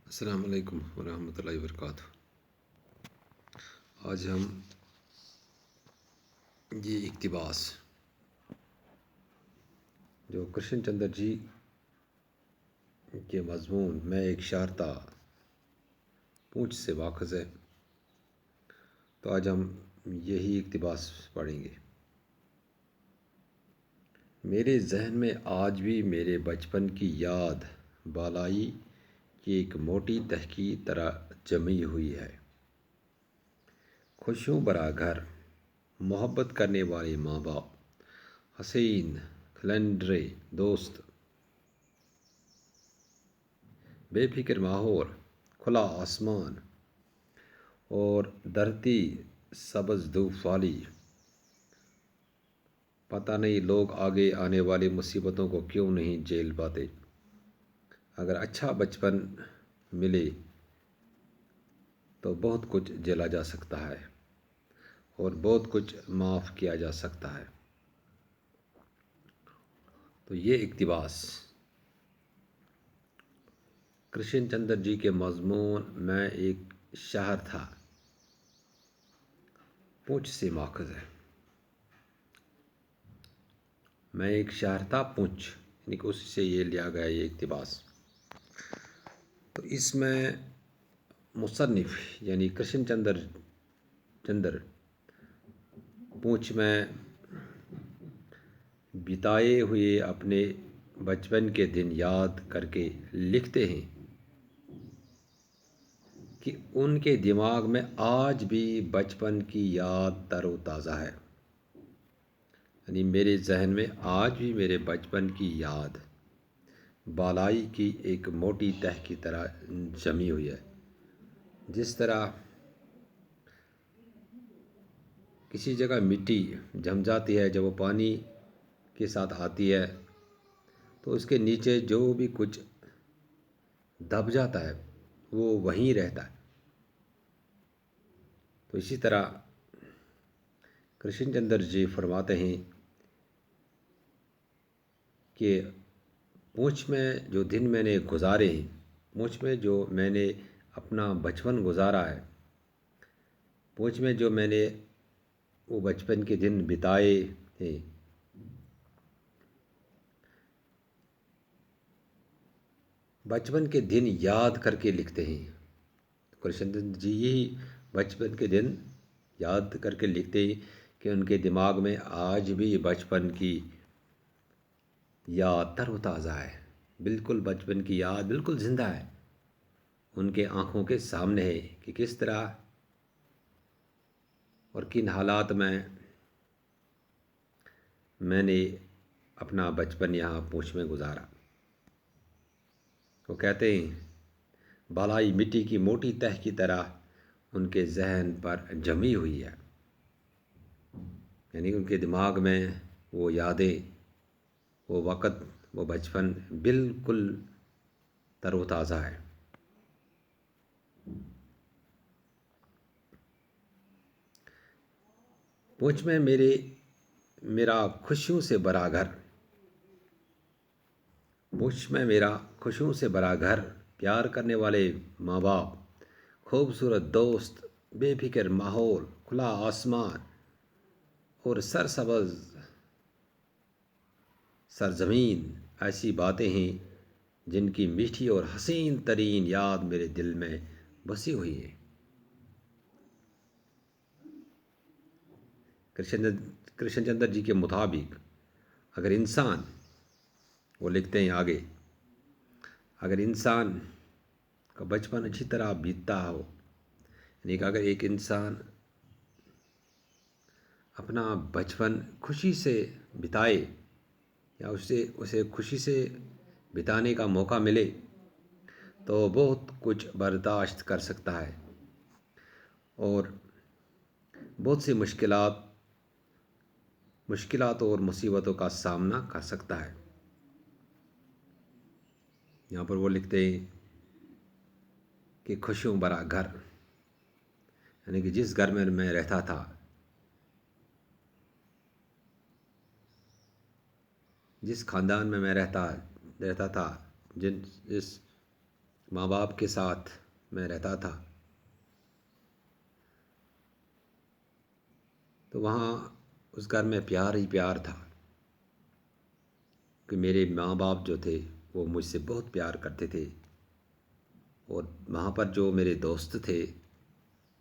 السلام علیکم ورحمۃ اللہ وبرکاتہ۔ آج ہم یہ اقتباس جو کرشن چندر جی کے مضمون میں ایک شہر تھا پونچھ سے واخذ ہے، تو آج ہم یہی اقتباس پڑھیں گے۔ میرے ذہن میں آج بھی میرے بچپن کی یاد بالائی کی ایک موٹی تہ کی طرح جمی ہوئی ہے۔ خوشیوں بھرا گھر، محبت کرنے والے ماں باپ، حسین کیلنڈریں دوست، بے فکر ماحول، کھلا آسمان اور دھرتی سبز دھوپ والی۔ پتہ نہیں لوگ آگے آنے والی مصیبتوں کو کیوں نہیں جھیل پاتے۔ اگر اچھا بچپن ملے تو بہت کچھ جھیلا جا سکتا ہے اور بہت کچھ معاف کیا جا سکتا ہے۔ تو یہ اقتباس کرشن چندر جی کے مضمون میں ایک شہر تھا پونچھ سے ماخذ ہے۔ میں ایک شہر تھا پونچھ، یعنی کہ اسی سے یہ لیا گیا یہ اقتباس۔ تو اس میں مصنف یعنی کرشن چندر پونچھ میں بتائے ہوئے اپنے بچپن کے دن یاد کر کے لکھتے ہیں کہ ان کے دماغ میں آج بھی بچپن کی یاد تر و تازہ ہے۔ یعنی میرے ذہن میں آج بھی میرے بچپن کی یاد بالائی کی ایک موٹی تہ کی طرح جمی ہوئی ہے۔ جس طرح کسی جگہ مٹی جم جاتی ہے، جب وہ پانی کے ساتھ آتی ہے تو اس کے نیچے جو بھی کچھ دب جاتا ہے وہ وہیں رہتا ہے۔ تو اسی طرح کرشن چندر جی فرماتے ہیں کہ پونچھ میں جو دن میں نے گزارے ہیں، پونچھ میں جو میں نے اپنا بچپن گزارا ہے، پونچھ میں جو میں نے وہ بچپن کے دن بتائے ہیں، بچپن کے دن یاد کر کے لکھتے ہیں۔ کرشن چندر جی یہی بچپن کے دن یاد کر کے لکھتے ہیں کہ ان کے دماغ میں آج بھی بچپن کی یاد تر و تازہ ہے، بالکل بچپن کی یاد بالکل زندہ ہے، ان کے آنکھوں کے سامنے ہے کہ کس طرح اور کن حالات میں نے اپنا بچپن یہاں پونچھ میں گزارا۔ وہ کہتے ہیں بالائی مٹی کی موٹی تہ کی طرح ان کے ذہن پر جمی ہوئی ہے، یعنی ان کے دماغ میں وہ یادیں، وہ وقت، وہ بچپن بالکل تر و تازہ ہے۔ پونچھ میں میرا خوشیوں سے بھرا گھر، پونچھ میں میرا خوشیوں سے بھرا گھر، پیار کرنے والے ماں باپ، خوبصورت دوست، بے فکر ماحول، کھلا آسمان اور سرسبز سرزمین ایسی باتیں ہیں جن کی میٹھی اور حسین ترین یاد میرے دل میں بسی ہوئی ہے۔ کرشن چندر جی کے مطابق اگر انسان، وہ لکھتے ہیں آگے، اگر انسان کا بچپن اچھی طرح بیتتا ہو، یعنی کہ اگر ایک انسان اپنا بچپن خوشی سے بتائے یا اسے خوشی سے بتانے کا موقع ملے تو بہت کچھ برداشت کر سکتا ہے اور بہت سی مشکلات اور مصیبتوں کا سامنا کر سکتا ہے۔ یہاں پر وہ لکھتے ہیں کہ خوشیوں بھرا گھر، یعنی کہ جس گھر میں میں رہتا تھا، جس خاندان میں میں رہتا تھا، جس ماں باپ کے ساتھ میں رہتا تھا، تو وہاں اس گھر میں پیار ہی پیار تھا کہ میرے ماں باپ جو تھے وہ مجھ سے بہت پیار کرتے تھے، اور وہاں پر جو میرے دوست تھے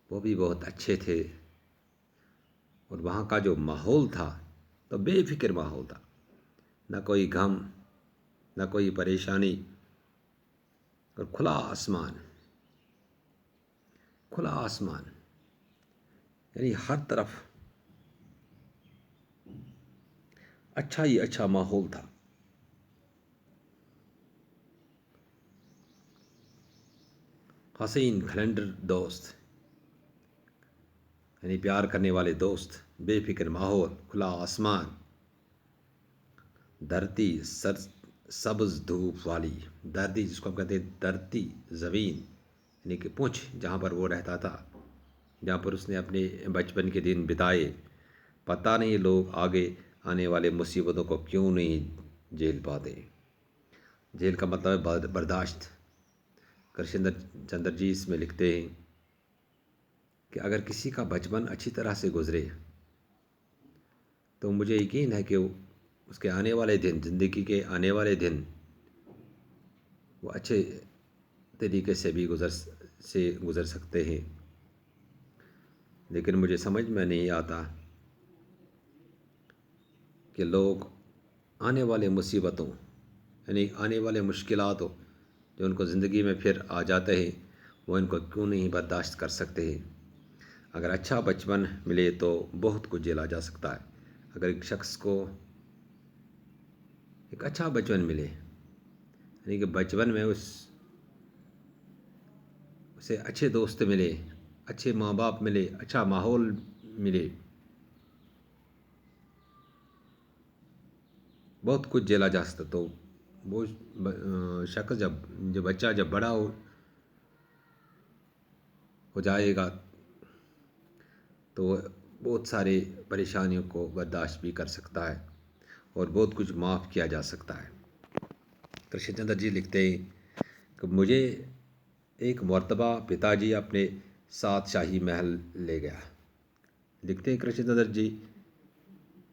وہ بھی بہت اچھے تھے، اور وہاں کا جو ماحول تھا تو بے فکر ماحول تھا، نہ کوئی غم، نہ کوئی پریشانی، اور کھلا آسمان، کھلا آسمان، یعنی ہر طرف اچھا ہی اچھا ماحول تھا۔ حسین کھلنڈر دوست، یعنی پیار کرنے والے دوست، بے فکر ماحول، کھلا آسمان، دھرتی سبز دھوپ والی، دھرتی جس کو ہم کہتے ہیں دھرتی زمین، یعنی کہ پونچھ جہاں پر وہ رہتا تھا، جہاں پر اس نے اپنے بچپن کے دن بتائے، پتہ نہیں لوگ آگے آنے والے مصیبتوں کو کیوں نہیں جھیل پاتے۔ جھیل کا مطلب ہے برداشت۔ کرشن چندر جی اس میں لکھتے ہیں کہ اگر کسی کا بچپن اچھی طرح سے گزرے تو مجھے یقین ہے کہ اس کے آنے والے دن، زندگی کے آنے والے دن، وہ اچھے طریقے سے بھی گزر سکتے ہیں۔ لیکن مجھے سمجھ میں نہیں آتا کہ لوگ آنے والے مصیبتوں، یعنی آنے والے مشکلاتوں جو ان کو زندگی میں پھر آ جاتے ہیں، وہ ان کو کیوں نہیں برداشت کر سکتے ہیں۔ اگر اچھا بچپن ملے تو بہت کچھ جھیلا جا سکتا ہے۔ اگر ایک شخص کو ایک اچھا بچپن ملے، یعنی کہ بچپن میں اسے اچھے دوست ملے، اچھے ماں باپ ملے، اچھا ماحول ملے، بہت کچھ جھیلا جا سکتا، تو وہ شخص جو بچہ جب بڑا ہو جائے گا تو وہ بہت سارے پریشانیوں کو برداشت بھی کر سکتا ہے، اور بہت کچھ معاف کیا جا سکتا ہے۔ کرشن چندر جی لکھتے ہیں کہ مجھے ایک مرتبہ پتا جی اپنے ساتھ شاہی محل لے گیا۔ لکھتے ہیں کرشن چندر جی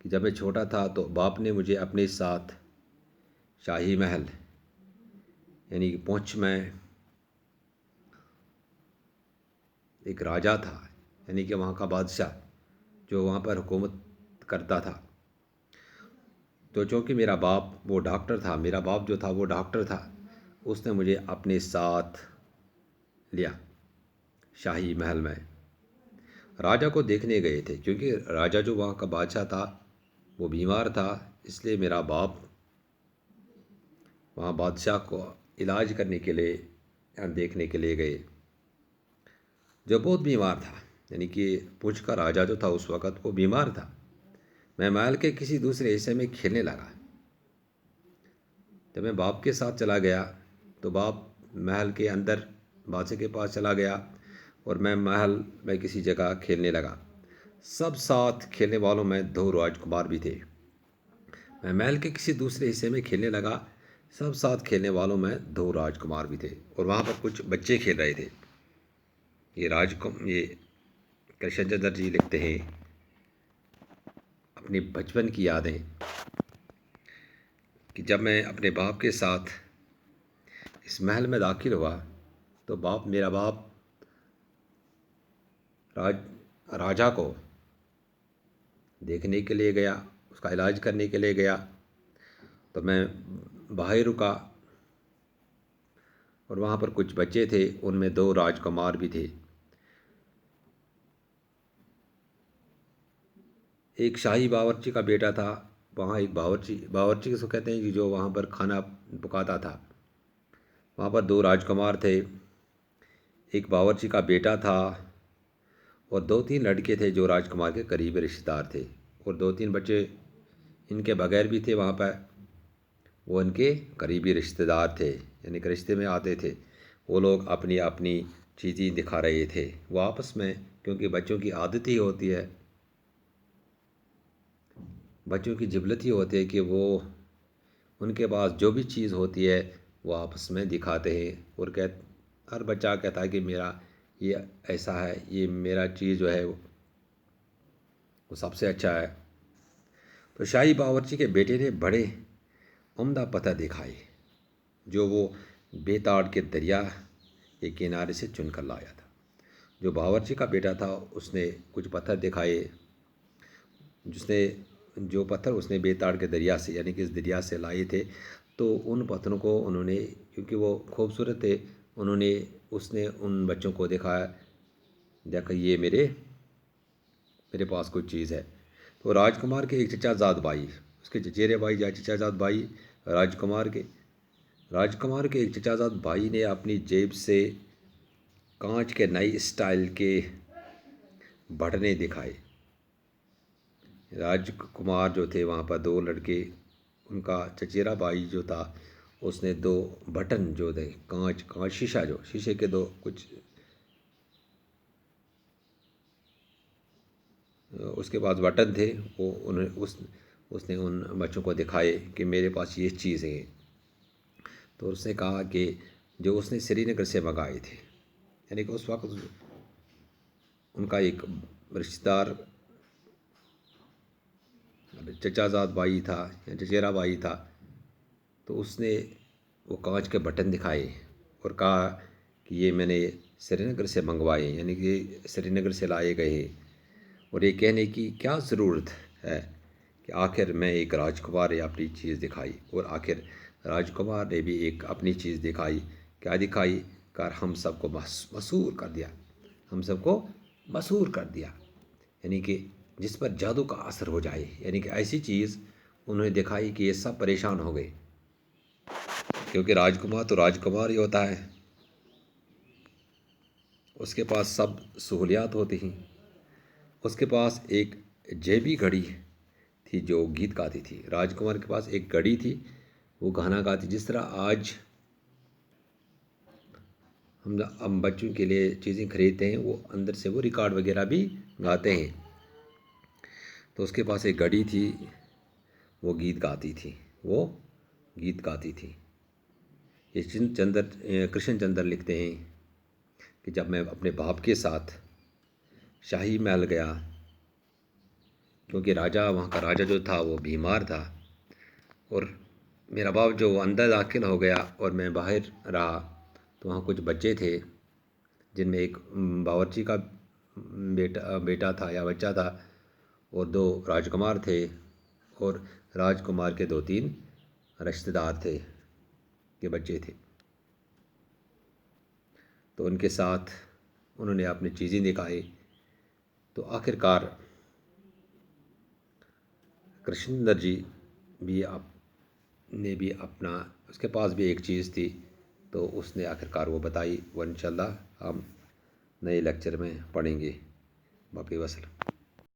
کہ جب میں چھوٹا تھا تو باپ نے مجھے اپنے ساتھ شاہی محل، یعنی کہ پونچھ میں ایک راجا تھا، یعنی کہ وہاں کا بادشاہ جو وہاں پر حکومت کرتا تھا، تو چونکہ میرا باپ وہ ڈاکٹر تھا، میرا باپ جو تھا وہ ڈاکٹر تھا، اس نے مجھے اپنے ساتھ لیا شاہی محل میں۔ راجا کو دیکھنے گئے تھے، کیونکہ راجا جو وہاں کا بادشاہ تھا وہ بیمار تھا، اس لیے میرا باپ وہاں بادشاہ کو علاج کرنے کے لیے، دیکھنے کے لیے گئے، جو بہت بیمار تھا، یعنی کہ پونچھ کا راجا جو تھا اس وقت وہ بیمار تھا۔ میں محل کے کسی دوسرے حصے میں کھیلنے لگا۔ جب میں باپ کے ساتھ چلا گیا تو باپ محل کے اندر بادشاہ کے پاس چلا گیا، اور میں محل میں کسی جگہ کھیلنے لگا۔ سب ساتھ کھیلنے والوں میں 2 راجکمار بھی تھے۔ میں محل کے کسی دوسرے حصے میں کھیلنے لگا، سب ساتھ کھیلنے والوں میں 2 راجکمار بھی تھے، اور وہاں پر کچھ بچے کھیل رہے تھے۔ یہ کرشن چندر جی لکھتے ہیں اپنی بچپن کی یادیں کہ جب میں اپنے باپ کے ساتھ اس محل میں داخل ہوا تو میرا باپ راجا کو دیکھنے کے لیے گیا، اس کا علاج کرنے کے لیے گیا، تو میں باہر رکا، اور وہاں پر کچھ بچے تھے، ان میں 2 راجکمار بھی تھے۔ ایک شاہی باورچی کا بیٹا تھا، وہاں ایک باورچی کس کو کہتے ہیں کہ جو وہاں پر کھانا پکاتا تھا، وہاں پر 2 راجکمار تھے، ایک باورچی کا بیٹا تھا، اور 2-3 لڑکے تھے جو راجکمار کے قریبی رشتہ دار تھے، اور 2-3 بچے ان کے بغیر بھی تھے وہاں پہ، وہ ان کے قریبی رشتہ دار تھے، یعنی کہ رشتے میں آتے تھے۔ وہ لوگ اپنی اپنی چیزیں دکھا رہے تھے، وہ آپس میں، کیونکہ بچوں کی عادت ہی ہوتی ہے، بچوں کی جبلت ہی ہوتی ہے کہ وہ ان کے پاس جو بھی چیز ہوتی ہے وہ آپس میں دکھاتے ہیں اور ہر بچہ کہتا ہے کہ میرا یہ ایسا ہے، یہ میرا چیز جو ہے وہ سب سے اچھا ہے۔ تو شاہی باورچی کے بیٹے نے بڑے عمدہ پتھر دکھائے جو وہ بیتاڑ کے دریا کے کنارے سے چن کر لایا تھا۔ جو باورچی کا بیٹا تھا اس نے کچھ پتھر دکھائے جو پتھر اس نے بیتاڑ کے دریا سے یعنی کہ اس دریا سے لائے تھے، تو ان پتھروں کو انہوں نے، کیونکہ وہ خوبصورت تھے، اس نے ان بچوں کو دکھایا، دیکھا یہ میرے پاس کوئی چیز ہے۔ تو راج کمار کے ایک چچا زاد بھائی، اس کے چچیرے بھائی یا چچا زاد بھائی راج کمار کے ایک چچا زاد بھائی نے اپنی جیب سے کانچ کے نئی اسٹائل کے بٹنے دکھائے۔ راج کمار جو تھے وہاں پر 2 لڑکے، ان کا چچیرا بھائی جو تھا اس نے 2 بٹن جو تھے کانچ شیشے کے 2 کچھ اس کے پاس بٹن تھے، اس نے ان بچوں کو دکھائے کہ میرے پاس یہ چیز ہے۔ تو اس نے کہا کہ جو اس نے سری نگر سے منگائے تھے، یعنی کہ اس وقت ان کا ایک رشتہ دار چچا زاد بھائی تھا یا چچیرا بھائی تھا، تو اس نے وہ کانچ کے بٹن دکھائے اور کہا کہ یہ میں نے سری نگر سے منگوائے، یعنی کہ سری نگر سے لائے گئے ہیں۔ اور یہ کہنے کی کیا ضرورت ہے کہ آخر میں ایک راجکمار نے اپنی چیز دکھائی، اور آخر راجکمار نے بھی ایک اپنی چیز دکھائی۔ کیا دکھائی؟ کہا ہم سب کو مسحور کر دیا، یعنی کہ جس پر جادو کا اثر ہو جائے، یعنی کہ ایسی چیز انہوں نے دکھائی کہ یہ سب پریشان ہو گئے، کیونکہ راجکمار تو راجکمار ہی ہوتا ہے، اس کے پاس سب سہولیات ہوتی ہیں۔ اس کے پاس ایک جیبی گھڑی تھی جو گیت گاتی تھی۔ راجکمار کے پاس ایک گھڑی تھی، وہ گانا گاتی، جس طرح آج ہم بچوں کے لیے چیزیں خریدتے ہیں، وہ اندر سے وہ ریکارڈ وغیرہ بھی گاتے ہیں۔ تو اس کے پاس ایک گھڑی تھی، وہ گیت گاتی تھی۔ یہ کرشن چندر لکھتے ہیں کہ جب میں اپنے باپ کے ساتھ شاہی محل گیا، کیونکہ وہاں کا راجا جو تھا وہ بیمار تھا، اور میرا باپ جو اندر داخل ہو گیا اور میں باہر رہا، تو وہاں کچھ بچے تھے جن میں ایک باورچی کا بیٹا تھا یا بچہ تھا، اور 2 راجکمار تھے، اور راجکمار کے 2-3 رشتہ دار تھے کے بچے تھے۔ تو ان کے ساتھ انہوں نے اپنی چیزیں دکھائی۔ تو آخر کار کرشندر جی نے بھی اپنا، اس کے پاس بھی ایک چیز تھی، تو اس نے آخر کار وہ بتائی، وہ انشاءاللہ ہم نئے لیکچر میں پڑھیں گے۔ باقی وسلام۔